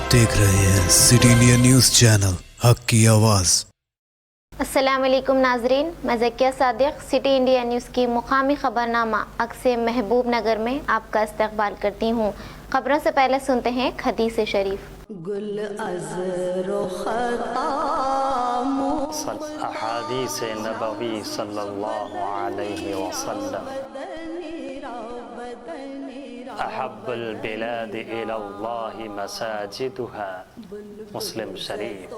आप देख रहे हैं सिटी इंडिया न्यूज़ चैनल हक की आवाज़। अस्सलाम वालेकुम नाजरीन, मैं Zakia Sadiq city India news की मुकामी ख़बरनामा अक्से महबूब नगर में आपका इस्तकबाल करती हूँ। खबरों से पहले सुनते हैं हदीस शरीफ। गुल अज़रो अहादीस नबवी सल्लल्लाहु अलैहि वसल्लम अहब्बुल बिलाद इलल्लाहि मसाजिदुहा। मुस्लिम शरीफ।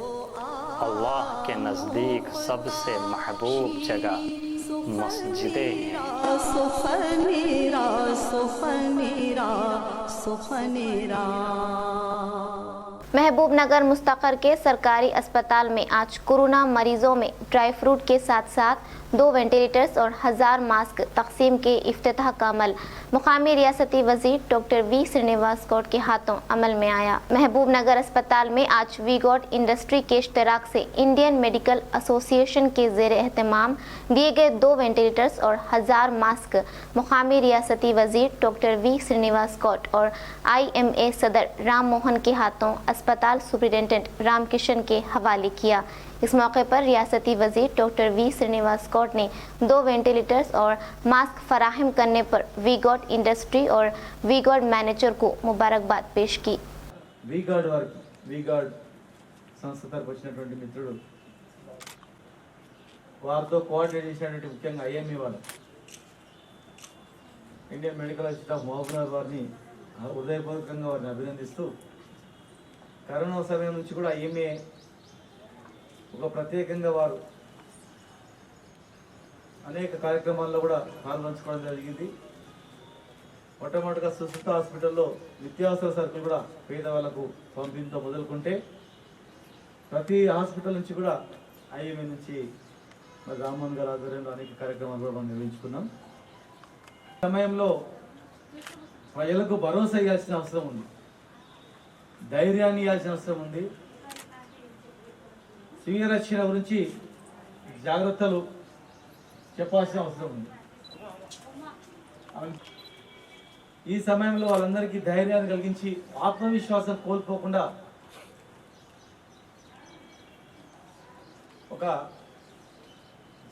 अल्लाह के नज़दीक सबसे महबूब जगह मस्जिदें हैं। महबूब नगर मुस्तकर के सरकारी अस्पताल में आज कोरोना मरीजों में ड्राई फ्रूट के साथ साथ 2 वेंटिलेटर्स और 1000 मास्क तकसीम के इफ्तिताह का अमल मुकामी रियासती वजीर डॉक्टर वी श्रीनिवास गौड़ के हाथों अमल में आया। महबूब नगर अस्पताल में आज वी गौड़ इंडस्ट्री के इश्तराक से इंडियन मेडिकल एसोसिएशन के ज़ेर एहतमाम दिए गए 2 वेंटिलेटर्स और 1000 मास्क मुकामी रियासती वजीर डॉक्टर वी श्रीनिवास गौड़ और IMA सदर राम मोहन के हाथों अस्पताल सुपरिटेंडेंट राम किशन के हवाले किया। इस मौके पर रियासती वजीर डॉक्टर वी श्रीनिवास गौड़ ने 2 वेंटिलेटर्स और मास्क फराहम करने पर वी गौड़ इंडस्ट्री और वी गौड़ मैनेजर को मुबारकबाद पेश की। वी गौड़ సంస్థ తరపు వచ్చినటువంటి మిత్రుడు వారితో కోఆర్డినేట్ చేసినటువంటి ముఖ్యంగా IME వాళ్ళు Indian medical institute of Mahabubnagar వారిని హృదయపూర్వకంగా వారిని అభినందిస్తూ కరోనా సమయం నుంచి కూడా IME ఒక ప్రత్యేకంగా వారు అనేక కార్యక్రమాల్లో కూడా పాల్పంచుకోవడం జరిగింది. మొట్టమొదటిగా సుస్థిత హాస్పిటల్లో నిత్యావసర సరుకులు కూడా పేదవాళ్లకు పంపిణీతో మొదలుకుంటే ప్రతి హాస్పిటల్ నుంచి కూడా IME నుంచి మరి రామ్మోహన్ గారి ఆధ్వర్యంలో అనేక కార్యక్రమాలు కూడా మనం నిర్వహించుకున్నాం. సమయంలో ప్రజలకు భరోసా ఇవ్వాల్సిన అవసరం ఉంది, ధైర్యాన్ని ఇవ్వాల్సిన అవసరం ఉంది, స్వీయ రక్షణ గురించి జాగ్రత్తలు చెప్పాల్సిన అవసరం ఉంది. ఈ సమయంలో వాళ్ళందరికీ ధైర్యాన్ని కలిగించి ఆత్మవిశ్వాసం కోల్పోకుండా ఒక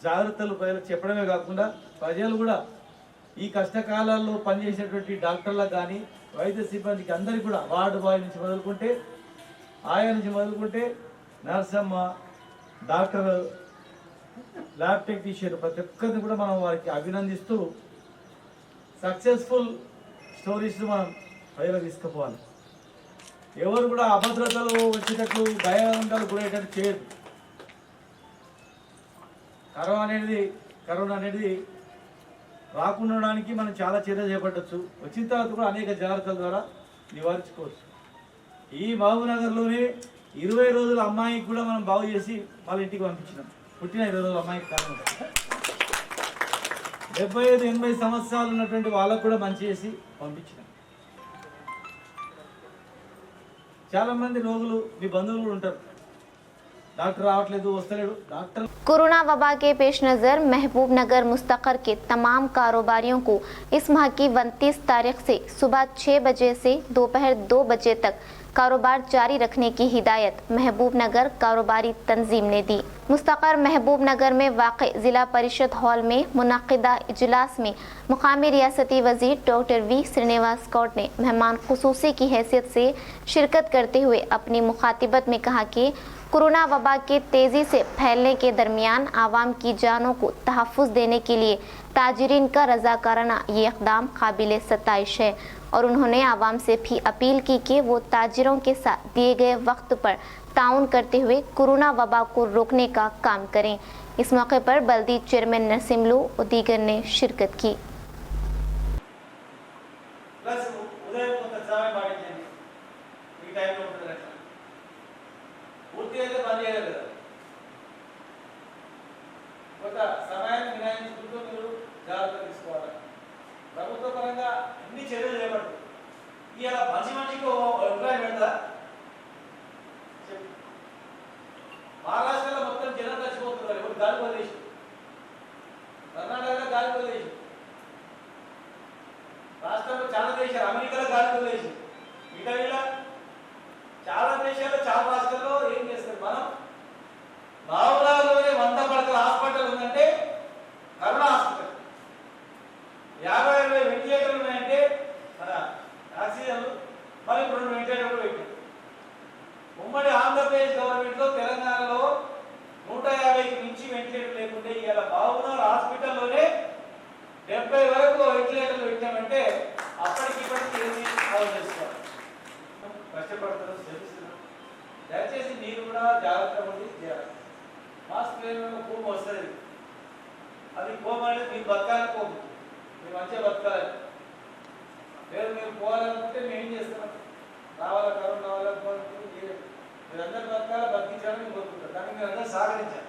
జాగ్రత్తలు ప్రజలకు చెప్పడమే కాకుండా ప్రజలు కూడా ఈ కష్టకాలాల్లో పనిచేసేటువంటి డాక్టర్లకు కానీ వైద్య సిబ్బందికి అందరికీ కూడా వార్డు బాయ్ నుంచి మొదలుకుంటే ఆయా నుంచి మొదలుకుంటే నర్సమ్మ, డాక్టర్, ల్యాబ్ టెక్నీషియన్ ప్రతి ఒక్కరిని కూడా మనం వారికి అభినందిస్తూ సక్సెస్ఫుల్ స్టోరీస్ మనం ప్రజలకు తీసుకుపోవాలి. ఎవరు కూడా అభద్రతలు వచ్చేటట్లు భయాందోళనకు గురయ్యేటట్టు చేయదు. కరోనా అనేది రాకుండా మనం చాలా చర్యలు చేపట్టచ్చు. వచ్చిన తర్వాత కూడా అనేక జాగ్రత్తల ద్వారా నివారించుకోవచ్చు. ఈ మహబూబ్నగర్లోనే 20 రోజుల అమ్మాయికి కూడా మనం బాగు చేసి వాళ్ళ ఇంటికి పంపించినాం. పుట్టిన 20 రోజుల అమ్మాయికి కారణం 75-80 సంవత్సరాలు ఉన్నటువంటి వాళ్ళకు కూడా మంచి చేసి పంపించినాం. చాలా మంది రోగులు మీ బంధువులు ఉంటారు, डॉक्टर रावटलेदु वस्तलेडु डॉक्टर। कोरोना वबा के पेश नज़र महबूब नगर मुस्तकर के तमाम कारोबारियों को इस माह की 29 तारीख से सुबह 6 बजे से दोपहर 2 बजे तक कारोबार जारी रखने की हिदायत महबूब नगर कारोबारी तंजीम ने दी। मुस्तकर महबूब नगर में वाक़ ज़िला परिषद हॉल में मुनक़िदा इजलास में मुक़ामी रियासती वज़ीर डॉक्टर वी श्रीनिवास गौड़ ने मेहमान ख़ुसूसी की हैसियत से शिरकत करते हुए अपनी मुखातिबत में कहा कि कोरोना वबा के तेज़ी से फैलने के दरमियान आवाम की जानों को तहफ़्फ़ुज़ देने के लिए ताजिरीन का रज़ाकाराना ये इक़दाम काबिल सताइश है और उन्होंने आवाम से भी अपील की कि वो ताजिरों के साथ दिए गए वक्त पर ताउन करते हुए कोरोना वबा को रोकने का काम करें। इस मौके पर बल्दी चेयरमैन नरसिमलू और दीगर ने शिरकत की। ప్రభుత్వ పరంగా అన్ని చర్యలు చేపట్టారు. ఇలా మనిషికి ఎంప్లాయ్ పెడతా మహారాష్ట్రలో మొత్తం జనం చచ్చిపోతున్నారు. ఎవరు గాలి వదిలేసి, కర్ణాటకలో గాలి వదిలేసి, రాష్ట్రంలో చాలా దేశాలు, అమెరికాలో గాలి వదిలేసి, ఇటలీలో చాలా భారతదేశంలో చాలా రాష్ట్రాల్లో ఏం చేస్తారు, మనం బావులాలోనే 100 పడకల హాస్పిటల్ ఉందంటే కరోనా హాస్పిటల్, 50-60 వెంటిలేటర్లు ఉన్నాయంటే మన ఆక్సిజన్లు, మరి ఇప్పుడు 2 వెంటిలేటర్లు పెట్టారు. ఉమ్మడి ఆంధ్రప్రదేశ్ గవర్నమెంట్లో తెలంగాణలో 150కి మించి వెంటిలేటర్ లేకుంటే ఇవాళ బావునార్ హాస్పిటల్లోనే 70 వరకు వెంటిలేటర్లు పెట్టామంటే అప్పటికి ఇప్పటికి ఏమి ఆలోచిస్తారు, కష్టపడతారు, శ్రమిస్తున్నారు. దయచేసి మీరు కూడా జాగ్రత్తగా ఉండి చేయాలి. మాస్క్ లేని కోపం వస్తుంది, అది కోపం అనేది మీరు బతకాలని కోపం, మీరు మంచిగా బతకాలి. లేదు మీరు పోవాలనుకుంటే మేము ఏం చేస్తున్నాం, రావాలా కరోనా రావాలా పోవాలనుకుంటే మీరందరూ బతకాలా, బతికించాలని కోరుకుంటారు. దానికి మీరు అందరూ సహకరించాలి.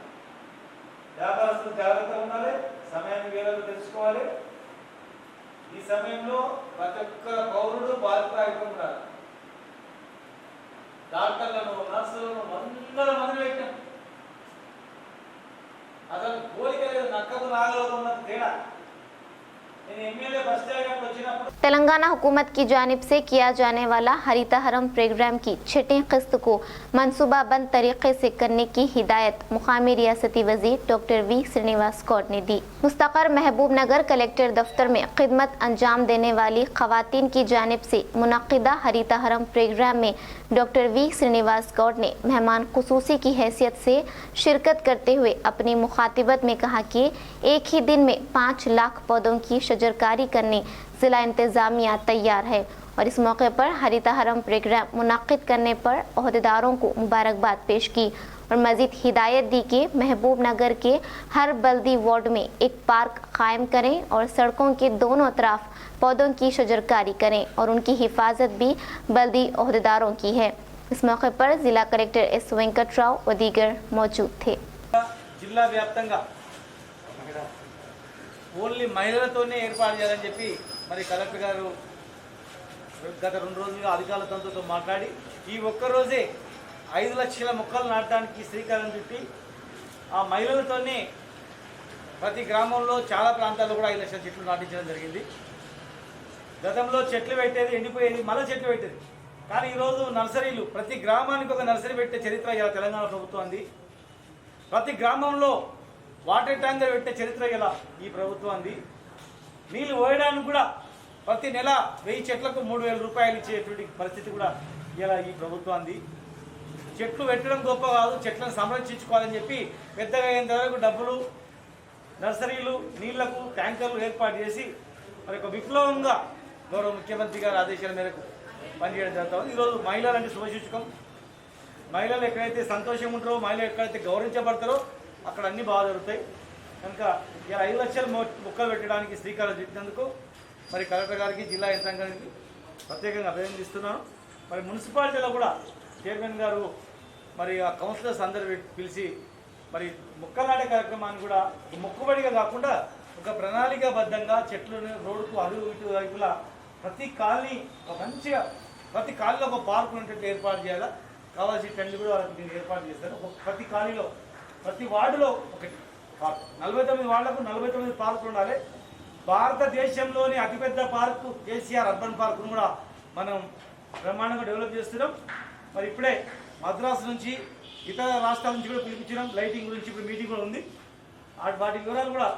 వ్యాపారస్తులు జాగ్రత్తగా ఉండాలి, సమయాన్ని వేళలు తెలుసుకోవాలి. ఈ సమయంలో ప్రతి ఒక్క పౌరుడు బాధ్యత ఉండాలి. డాక్టర్లను, నర్సులను 100 మంది పెట్టాం. అసలు కోరిక లేదు, నక్కకు నాగలో ఉన్నది తేడా. నేను ఎమ్మెల్యే బస్ స్టాండ్ వచ్చినప్పుడు तेलंगाना हुकूमत की जानिब से किया जाने वाला हरिता हरम प्रोग्राम की छठी किस्त को मनसूबाबंद तरीके से करने की हिदायत मुकामी रियासती वजीर डॉक्टर वी श्रीनिवास गौड़ ने दी। मुस्तकर महबूब नगर कलेक्टर दफ्तर में खिदमत अंजाम देने वाली खवातीन की जानिब से मुनक्किदा हरिता हरम प्रोग्राम में डॉक्टर वी श्रीनिवास गौड़ ने मेहमान खुसूसी की हैसियत से शिरकत करते हुए अपनी मुखातिबत में कहा कि एक ही दिन में 5 लाख पौधों की शजरकारी करने जिला इंतजामिया तैयार है और इस मौके पर हरिता हरम प्रोग्राम मुनक्किद करने पर अहदेदारों को मुबारकबाद पेश की और मजीद हिदायत दी कि महबूब नगर के हर बल्दी वार्ड में एक पार्क कायम करें और सड़कों के दोनों तरफ पौधों की शजरकारी करें और उनकी हिफाजत भी बल्दी अहदेदारों की है। इस मौके पर जिला कलेक्टर एस वेंकट राव और दीगर मौजूद थे। జిల్లా వ్యాప్తంగా ఓన్లీ మహిళలతోనే ఏర్పాటు చేయాలని చెప్పి మరి కలెక్టర్ గారు గత 2 రోజులుగా అధికారులతో మాట్లాడి ఈ ఒక్కరోజే 5 లక్షల మొక్కలు నాటడానికి శ్రీకారం చుట్టి ఆ మహిళలతోనే ప్రతి గ్రామంలో చాలా ప్రాంతాల్లో కూడా 5 లక్షల చెట్లు నాటించడం జరిగింది. గతంలో చెట్లు పెట్టేది ఎండిపోయేది, మళ్ళీ చెట్లు పెట్టేది. కానీ ఈరోజు నర్సరీలు, ప్రతి గ్రామానికి ఒక నర్సరీ పెట్టే చరిత్ర ఇలా తెలంగాణ ప్రభుత్వం అంది. ప్రతి గ్రామంలో వాటర్ ట్యాంకర్ పెట్టే చరిత్ర ఇలా ఈ ప్రభుత్వం అంది. నీళ్ళు పోయడానికి కూడా ప్రతి నెల 1000 చెట్లకు 3000 రూపాయలు ఇచ్చేటువంటి పరిస్థితి కూడా ఇలా ఈ ప్రభుత్వం అంది. చెట్లు పెట్టడం గొప్ప కాదు, చెట్లను సంరక్షించుకోవాలని చెప్పి పెద్దగా అయిన వరకు డబ్బులు, నర్సరీలు, నీళ్లకు ట్యాంకర్లు ఏర్పాటు చేసి మరి ఒక విప్లవంగా గౌరవ ముఖ్యమంత్రి గారి ఆదేశాల మేరకు పనిచేయడం జరుగుతుంది. ఈరోజు మహిళలు అంటే శుభసూచకం. మహిళలు ఎక్కడైతే సంతోషం ఉంటారో, మహిళలు ఎక్కడైతే గౌరవించబడతారో అక్కడ అన్నీ బాగా జరుగుతాయి. కనుక ఇలా 5 లక్షల మొక్కలు పెట్టడానికి శ్రీకారం చుట్టినందుకు మరి కలెక్టర్ గారికి, జిల్లా యంత్రాంగానికి ప్రత్యేకంగా అభినందిస్తున్నాను. మరి మున్సిపాలిటీలో కూడా చైర్మన్ గారు మరి ఆ కౌన్సిలర్స్ అందరూ పిలిచి మరి మొక్కలు నాటే కార్యక్రమాన్ని కూడా మొక్కుబడిగా కాకుండా ఒక ప్రణాళికాబద్ధంగా చెట్లను రోడ్డుకు అటు ఇటు వైపులా ప్రతి కాలనీ మంచిగా, ప్రతి కాలనీలో ఒక పార్క్ ఉన్నట్టు ఏర్పాటు చేయాలా, కావాల్సిన టెంట్లు కూడా వాళ్ళకి నేను ఏర్పాటు చేస్తాను. ప్రతి కాలనీలో, ప్రతి వార్డులో ఒకటి పార్క్, 49 వార్డులకు 49 పార్కులు ఉండాలి. భారతదేశంలోని అతిపెద్ద పార్కు కేసీఆర్ అర్బన్ పార్కును కూడా మనం బ్రహ్మాండంగా డెవలప్ చేస్తున్నాం. మరి ఇప్పుడే మద్రాసు నుంచి, ఇతర రాష్ట్రాల నుంచి కూడా పిలిపించడం, లైటింగ్ గురించి ఇప్పుడు మీటింగ్ కూడా ఉంది. వాటి వివరాలు కూడా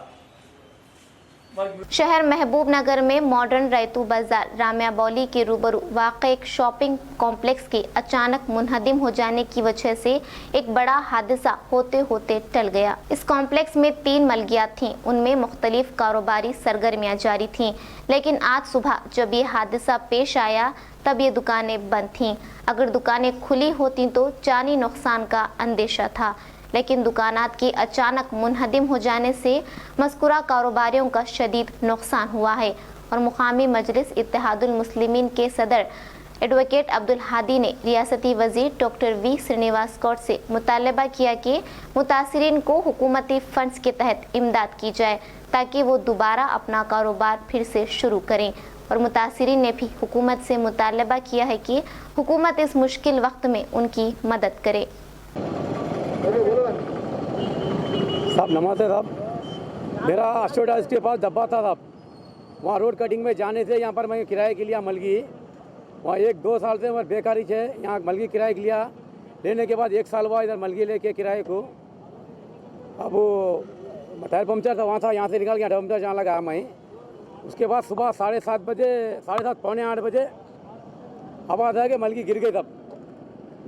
शहर महबूब नगर में मॉडर्न रैतू बाजार रामिया बौली के रूबरू वाक़ एक शॉपिंग कॉम्प्लेक्स के अचानक मुनहदिम हो जाने की वजह से एक बड़ा हादसा होते होते टल गया। इस कॉम्प्लेक्स में 3 मलगियात थीं, उनमें मुख्तलिफ कारोबारी सरगर्मियाँ जारी थीं, लेकिन आज सुबह जब ये हादसा पेश आया तब ये दुकानें बंद थीं। अगर दुकानें खुली होती तो जानी नुकसान का अंदेशा था, लेकिन दुकानात के अचानक मुनहदिम हो जाने से मज़कूरा कारोबारियों का शदीद नुकसान हुआ है और मुकामी मजलिस इत्तेहादुल मुस्लिमीन के सदर एडवोकेट अब्दुल हादी ने रियासती वजीर डॉक्टर वी श्रीनिवास गौड़ से मुतालबा किया कि मुतासिरीन को हुकूमती फंड्स के तहत इमदाद की जाए ताकि वो दोबारा अपना कारोबार फिर से शुरू करें। और मुतासिरीन ने भी हुकूमत से मुतालबा किया है कि हुकूमत इस मुश्किल वक्त में उनकी मदद करे। साहब नमस्ते साहब, मेरा अशोक के पास डब्बा था साहब, वहाँ रोड कटिंग में जाने से यहाँ पर मैं किराए के लिए मलगी वहाँ 1-2 साल से हमारे बेकारी है। यहाँ मलगी किराए के लिया, लेने के बाद 1 साल हुआ इधर मलगी लेके किराए को। अब वो टायर पंचर था वहाँ था, यहाँ से निकल गया, टायर पंचर जहाँ लगा मैं। उसके बाद सुबह 7:30 बजे, 7:30 पौने 8 बजे आवाज़ है कि मलगी गिर गई। तब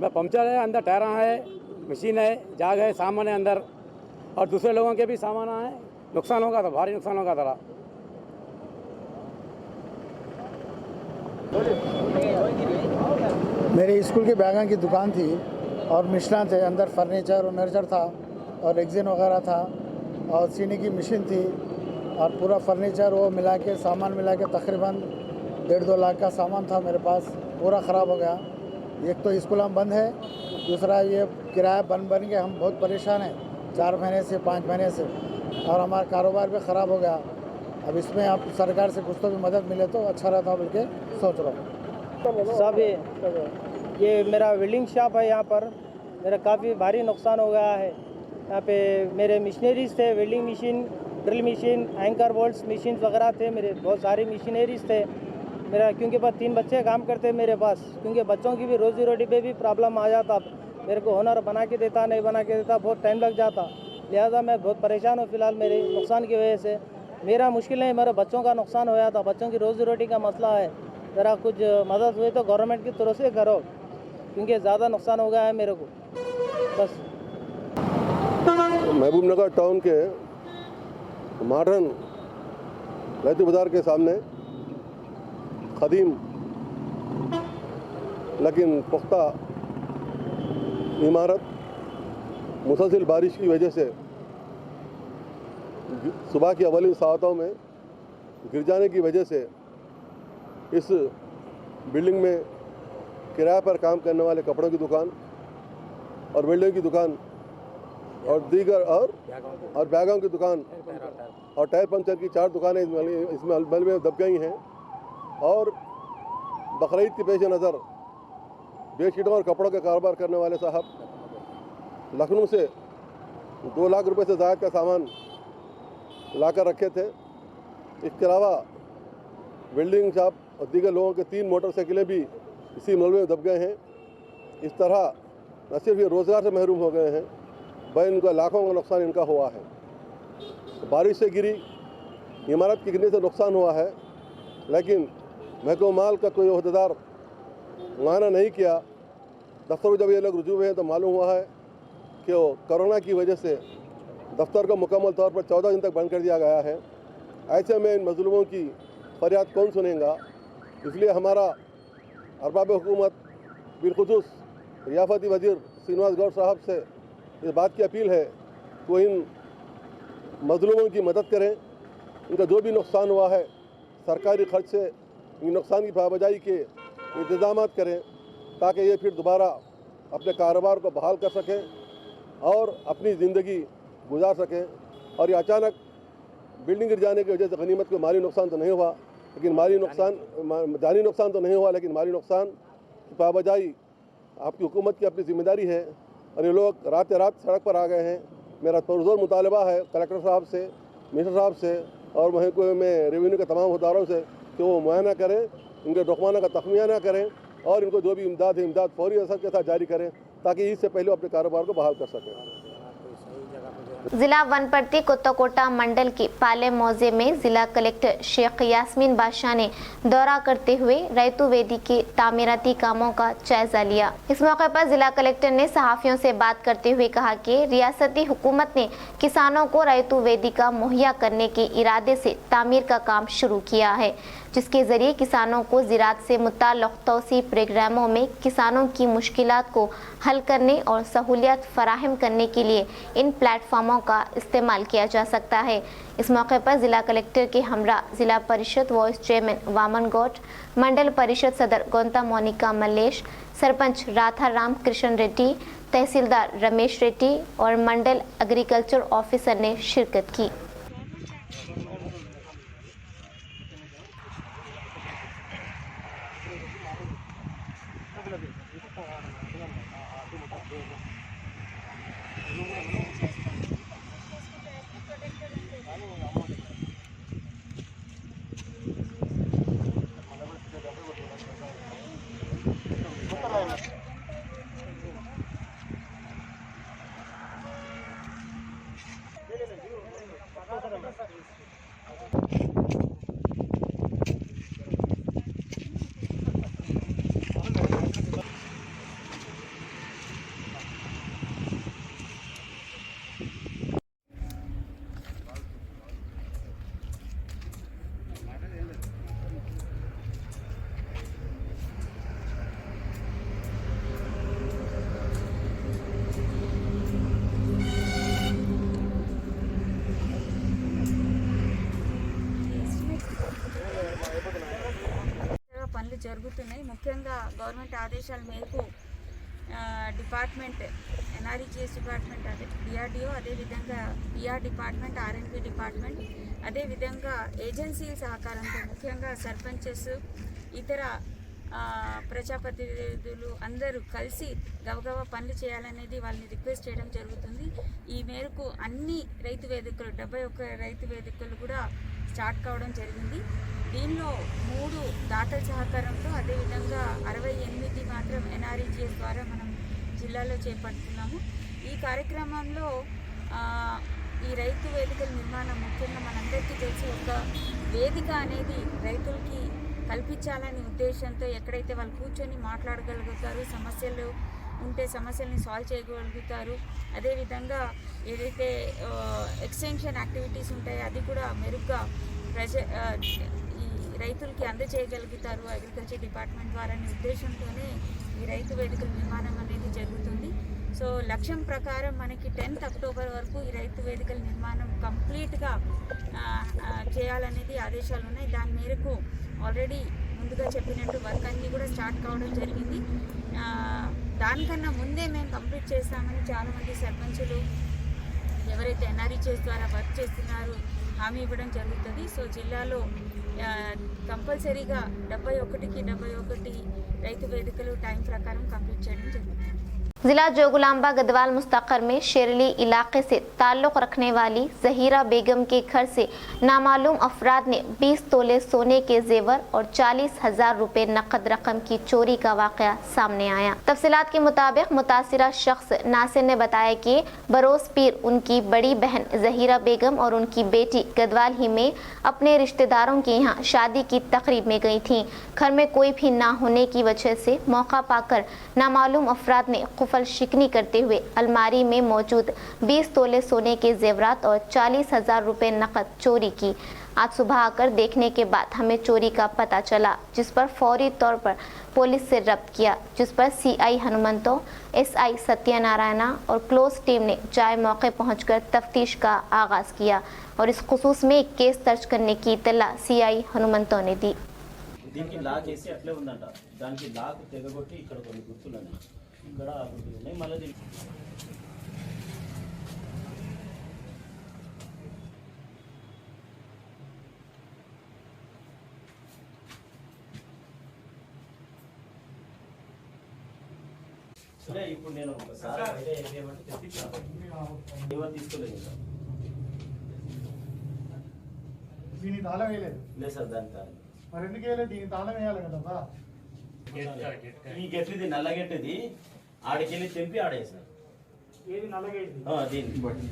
मैं पंचर है, अंदर टायर है, मशीन है, जाग है, सामान है अंदर, और दूसरे लोगों के भी सामान है। नुकसान होगा था, भारी नुकसान होगा था। मेरे स्कूल के बैगों की दुकान थी और मिशना थे, अंदर फर्नीचर और नर्जर था और एग्जिन वगैरह था और सीने की मशीन थी और पूरा फर्नीचर वो मिला के, सामान मिला के तकरीबन 1.5-2 लाख का सामान था मेरे पास, पूरा ख़राब हो गया। एक तो स्कूल हम बंद है, दूसरा ये किराया बन के हम बहुत परेशान हैं 4 महीने से 5 महीने से, और हमारा कारोबार भी ख़राब हो गया। अब इसमें आप सरकार से कुछ तो भी मदद मिले तो अच्छा रहता बोल के सोच रहा हूँ। सब ये मेरा वेल्डिंग शॉप है, यहाँ पर मेरा काफ़ी भारी नुकसान हो गया है। यहाँ पे मेरे मशीनरीज थे, welding machine, drill machine, anchor bolts machine वगैरह थे, मेरे बहुत सारी मशीनरीज थे मेरा, क्योंकि बस 3 बच्चे काम करते हैं मेरे पास, क्योंकि बच्चों की भी रोज़ी रोटी पे भी प्रॉब्लम आ जाता। मेरे को हुनर बना के देता, नहीं बना के देता, बहुत टाइम लग जाता, लिहाजा मैं बहुत परेशान हूँ फ़िलहाल मेरे नुकसान की वजह से। मेरा मुश्किल है, मेरे बच्चों का नुकसान होया था, बच्चों की रोज़ी रोटी का मसला है। ज़रा कुछ मदद हुई तो गवर्नमेंट की तरफ से करो, क्योंकि ज़्यादा नुकसान हो गया है मेरे को। बस महबूब नगर टाउन के मॉडर्न रैतू बाज़ार के सामने क़दीम लेकिन पुख्ता इमारत मुसलसल बारिश की वजह से सुबह की अवली सातों में गिर जाने की वजह से इस बिल्डिंग में किराए पर काम करने वाले कपड़ों की दुकान और वेल्डिंग की दुकान और दीगर और बैगों की दुकान और टायर पंचर की 4 दुकानें इसमें मलबे में दब गई हैं। और बकरीद के पेश नज़र बेडशीटों और कपड़ों के कारोबार करने वाले साहब लखनऊ से 2 लाख रुपए से ज़्यादा का सामान लाकर रखे थे। इसके अलावा वेल्डिंग शॉप और दीगर लोगों के 3 मोटरसाइकिलें भी इसी मलबे में दब गए हैं। इस तरह न सिर्फ ये रोज़गार से महरूम हो गए हैं, बल्कि इनका लाखों का नुकसान इनका हुआ है। बारिश से गिरी इमारत के गिरने से नुकसान हुआ है, लेकिन महकमा माल का कोई अहदेदार मुआयना नहीं किया। दफ्तर में जब ये लोग रुजू हुए हैं तो मालूम हुआ है कि वो कोरोना की वजह से दफ्तर को मुकम्मल तौर पर 14 दिन तक बंद कर दिया गया है। ऐसे में इन मजलूमों की फरियाद कौन सुनेगा? इसलिए हमारा अरबाब हुकूमत बिलखुसूस रियासती वज़ीर श्रीनिवास गौड़ साहब से इस बात की अपील है कि वो इन मजलूमों की मदद करें। इनका जो भी नुकसान हुआ है सरकारी खर्च से इन नुकसान की पाबजाई के इंतज़ाम करें, ताकि ये फिर दोबारा अपने कारोबार को बहाल कर सकें और अपनी ज़िंदगी गुजार सकें। और ये अचानक बिल्डिंग गिर जाने की वजह से गनीमत को माली नुकसान तो नहीं हुआ, लेकिन जानी नुकसान तो नहीं हुआ, लेकिन माली नुकसान की पाबजाई आपकी हुकूमत की अपनी जिम्मेदारी है। और ये लोग रात सड़क पर आ गए हैं। मेरा पुरज़ोर मुतालबा है कलेक्टर साहब से, मिनिस्टर साहब से और महकमे में रेवेन्यू के तमाम अहदेदारों से कि वो मुआयना करें, इनके डॉक्यूमेंट का तखमिया ना करें और इनको जो भी इमदाद है इमदाद फौरी असर के साथ जारी करें, ताकि इससे पहले अपने कारोबार को बहाल कर सकें। जिला वनपर्ती कुत्ताकोटा मंडल के पाले मौजे में जिला कलेक्टर शेख यास्मीन बादशाह ने दौरा करते हुए रैतू वेदी के तामीराती कामों का जायजा लिया। इस मौके पर जिला कलेक्टर ने सहाफियों से बात करते हुए कहा कि रियासती हुकूमत ने किसानों को रैतू वेदी का मुहैया करने के इरादे से तामीर का काम शुरू किया है, जिसके जरिए किसानों को ज़राअत से मुताल्लिक़ तौसी प्रोग्रामों में किसानों की मुश्किलात को हल करने और सहूलियत फराहम करने के लिए इन प्लेटफार्मों का इस्तेमाल किया जा सकता है। इस मौके पर जिला कलेक्टर के हमरा जिला परिषद वाइस चेयरमैन वामन गौड़, मंडल परिषद सदर गोंता मोनिका मल्लेश, सरपंच राधा राम कृष्ण रेड्डी, तहसीलदार रमेश रेड्डी और मंडल एग्रीकल्चर ऑफिसर ने शिरकत की। జరుగుతున్నాయి. ముఖ్యంగా గవర్నమెంట్ ఆదేశాల మేరకు డిపార్ట్మెంట్ ఎన్ఆర్ఈజిఎస్ డిపార్ట్మెంట్ అదే డిఆర్డిఓ, అదేవిధంగా పిఆర్ డిపార్ట్మెంట్, ఆర్ఎన్బి డిపార్ట్మెంట్, అదేవిధంగా ఏజెన్సీల సహకారంతో ముఖ్యంగా సర్పంచెస్, ఇతర ప్రజాప్రతినిధులు అందరూ కలిసి గబగబా పనులు చేయాలనేది వాళ్ళని రిక్వెస్ట్ చేయడం జరుగుతుంది. ఈ మేరకు అన్ని రైతు వేదికలు 71 రైతు వేదికలు కూడా స్టార్ట్ కావడం జరిగింది. దీనిలో 3 దాతల సహకారంతో, అదేవిధంగా 68 మాత్రం ఎన్ఆర్ఈజిఎస్ ద్వారా మనం జిల్లాలో చేపడుతున్నాము. ఈ కార్యక్రమంలో ఈ రైతు వేదికల నిర్మాణం ముఖ్యంగా మనందరికీ తెలిసి ఒక వేదిక అనేది రైతులకి కల్పించాలనే ఉద్దేశంతో ఎక్కడైతే వాళ్ళు కూర్చొని మాట్లాడగలుగుతారు, సమస్యలు ఉంటే సమస్యల్ని సాల్వ్ చేయగలుగుతారు, అదేవిధంగా ఏదైతే ఎక్స్టెన్షన్ యాక్టివిటీస్ ఉంటాయో అది కూడా మెరుగ్గా ఈ రైతులకి అందజేయగలుగుతారు అగ్రికల్చర్ డిపార్ట్మెంట్ ద్వారా అనే ఉద్దేశంతోనే ఈ రైతు వేదికల నిర్మాణం అనేది జరుగుతుంది. సో లక్ష్యం ప్రకారం మనకి 10th అక్టోబర్ వరకు ఈ రైతు వేదికల నిర్మాణం కంప్లీట్గా చేయాలనేది ఆదేశాలు ఉన్నాయి. దాని మేరకు ఆల్రెడీ ముందుగా చెప్పినట్టు వర్క్ అన్నీ కూడా స్టార్ట్ కావడం జరిగింది. దానికన్నా ముందే మేము కంప్లీట్ చేస్తామని చాలామంది సర్పంచులు ఎవరైతే ఎన్ఆర్ఈజిఎస్ ద్వారా వర్క్ చేస్తున్నారో హామీ ఇవ్వడం జరుగుతుంది. సో జిల్లాలో కంపల్సరీగా 71కి 71 రైతు వేదికలు టైం ప్రకారం కంప్లీట్ చేయడం జరుగుతుంది. जिला जोगुलांबा गदवाल मुस्तकर में शेरली इलाके से ताल्लुक़ रखने वाली जहीरा बेगम के घर से नामालूम अफराद ने 20 तोले सोने के जेवर और 40,000 रुपये नकद रकम की चोरी का वाक़या सामने आया। तफसीलात के मुताबिक मुतासिरा शख्स नासिर ने बताया कि बरोज़ पीर उनकी बड़ी बहन जहीरा बेगम और उनकी बेटी गदवाल ही में अपने रिश्तेदारों के यहाँ शादी की तकरीब में गई थीं। घर में कोई भी ना होने की वजह से मौका पाकर नामालूम अफराद ने कुफल शिकनी करते हुए अलमारी में मौजूद 20 तोले सोने के जेवरात और 40,000 रुपये नकद चोरी की। आज सुबह आकर देखने के बाद हमें चोरी का पता चला, जिस पर फौरी तौर पर पुलिस से रब्त किया, जिस पर सीआई हनुमंतो, एसआई सत्यनारायणा और क्लोज टीम ने जाए मौके पहुंचकर तफ्तीश का आगाज़ किया और इस खुसूस में एक केस दर्ज करने की इत्तला सीआई हनुमंतो ने दी। దీనికి లాక్ వేసి అట్లే ఉందంట. దానికి లాక్ తెగగొట్టి ఇక్కడ కొన్ని గుర్తులు ఇక్కడ ఉన్నాయి. మళ్ళీ సరే ఇప్పుడు నేను ఒకసారి ఏమంటే తెప్పించాను. ఎవరు తీసుకోలేదు సార్. దీని తాళం వేయలేదు. లేదు సార్, దాని తాళం మరి ఎందుకు వేయలేదు? దీని తాళం వేయాలి కదా. ఈ గెట్టిది నల్ల గెట్టిది ఆడికెళ్ళి తెంపి ఆడేసారు. ఏది నల్లగేది? దీన్ని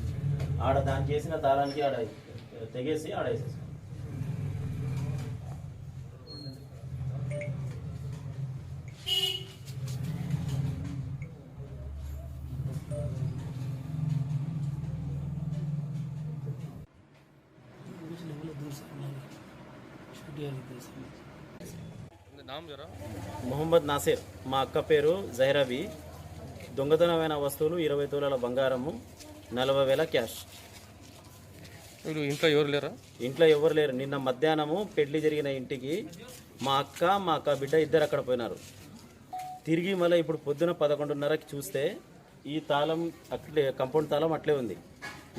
ఆడ దానికి వేసిన తాళానికి ఆడ తెగేసి ఆడేసేసారు. మొహమ్మద్ నాసిర్, మా అక్క పేరు జహీరాబీ. దొంగతనమైన వస్తువులు 20 తోలాల బంగారము, 40,000 క్యాష్. ఇంట్లో ఎవరు లేరా? ఇంట్లో ఎవరు లేరు. నిన్న మధ్యాహ్నము పెళ్లి జరిగిన ఇంటికి మా అక్క బిడ్డ ఇద్దరు అక్కడ పోయినారు. తిరిగి మళ్ళీ ఇప్పుడు పొద్దున 11:30కి చూస్తే ఈ తాళం అట్లే, కంపౌండ్ తాళం అట్లే ఉంది.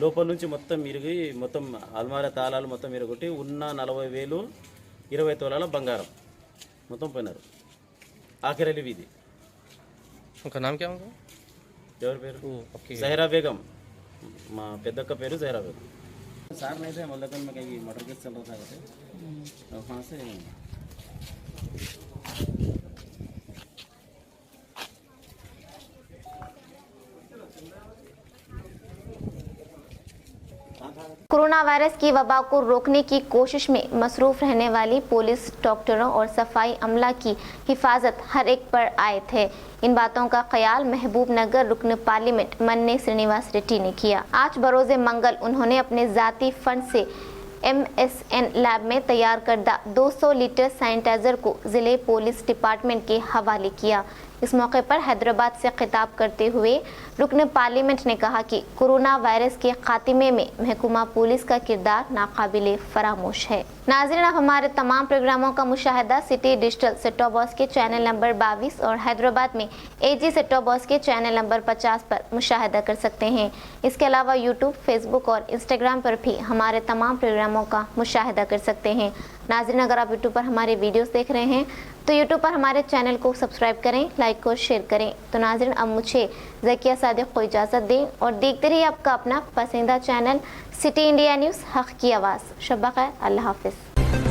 లోపల నుంచి మొత్తం ఇరిగి, మొత్తం అల్మారా తాళాలు మొత్తం ఇరగొట్టి ఉన్న 40,000, 20 తోలాల బంగారం మొత్తం పోయినారు. ఆఖిరలి వీధి. उनका नाम क्या होगा? ఎవరి పేరు? జహీరా బేగम. మా పెద్దక్క పేరు జహీరా బేగం. సార్ అయితే మొదలకన్ में कहीं मर्डर केस चल रहा था तो वहाँ से कोरोना वायरस की वबा को रोकने की कोशिश में मसरूफ रहने वाली पुलिस, डॉक्टरों और सफाई अमला की हिफाजत हर एक पर आयत है। इन बातों का ख्याल महबूब नगर रुकन पार्लियामेंट मन्ने श्रीनिवास रेड्डी ने किया। आज बरोज़े मंगल उन्होंने अपने ज़ाती फंड से MSN लैब में तैयार करदा 200 लीटर सैनिटाइजर को जिले पुलिस डिपार्टमेंट के हवाले किया। इस मौके पर हैदराबाद से खिताब करते हुए रुकन पार्लियामेंट ने कहा कि कोरोना वायरस के खात्मे में महकूमा पुलिस का किरदार नाकाबिले फरामोश है। नाज़रीन, आप हमारे तमाम प्रोग्रामों का मुशाहिदा city digital set top box के चैनल नंबर 22 और हैदराबाद में एजी सेट टॉप बॉक्स के चैनल नंबर 50 पर मुशाहिदा कर सकते हैं। इसके अलावा यूट्यूब, फेसबुक और इंस्टाग्राम पर भी हमारे तमाम प्रोग्रामों का मुशाहिदा कर सकते हैं। नाज़रीन, अगर आप यूट्यूब पर हमारे वीडियोस देख रहे हैं तो यूट्यूब पर हमारे चैनल को सब्सक्राइब करें, लाइक और शेयर करें। तो नाज़रीन, अब मुझे ज़किया सादिक को इजाज़त दें और देखते रहिए आपका अपना पसंदीदा चैनल सिटी इंडिया न्यूज़, हक़ की आवाज़। शब ख़ैर, अल्लाह हाफ़िज़।